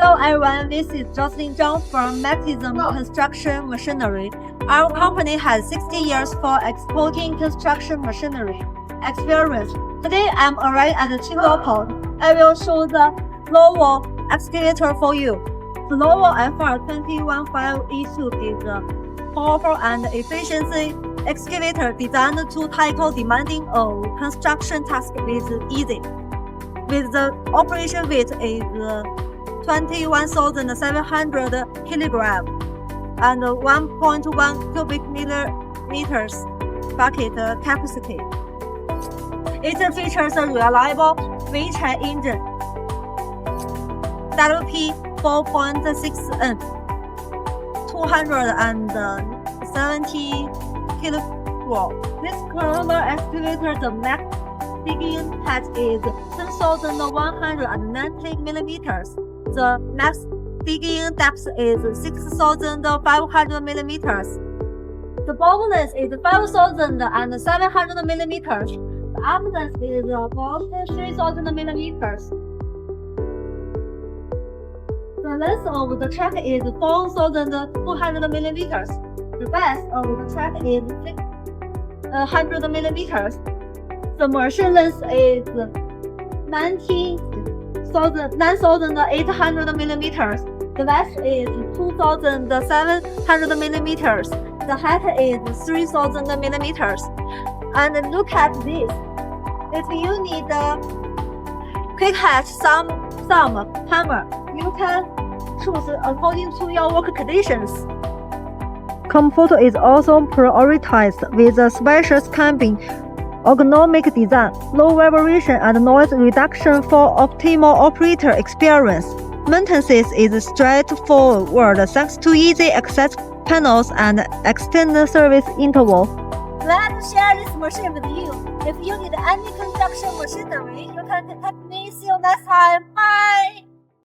Hello everyone, this is Joslyn Zhang from Maxizm Construction Machinery. Our company has 60 years for exporting construction machinery experience. Today I'm arriving at the Qingdao port. I will show the LOVOL excavator for you. The LOVOL FR215E2 is a powerful and efficient excavator designed to tackle demanding construction tasks with ease. With the operation weight is 21,700 kilograms and 1.1 cubic millimeters bucket capacity. It features a reliable WEICHA engine, WP4.6N, 270 kilowatts. This climber excavator, the max digging height is 10,190 millimeters. The max digging depth is 6,500 millimeters. The bottom length is 5,700 millimeters. The arm length is about 3,000 millimeters. The length of the track is 4,200 millimeters. The base of the track is 600 millimeters. The machine length is 9,800 millimeters. The width is 2,700 millimeters. The height is 3,000 millimeters. And look at this. If you need a quick hatch some hammer, you can choose according to your work conditions. Comfort is also prioritized with a spacious cabin, ergonomic design, low vibration and noise reduction for optimal operator experience. Maintenance is straightforward thanks to easy access panels and extended service interval. Glad to share this machine with you. If you need any construction machinery, you can contact me. See you next time. Bye!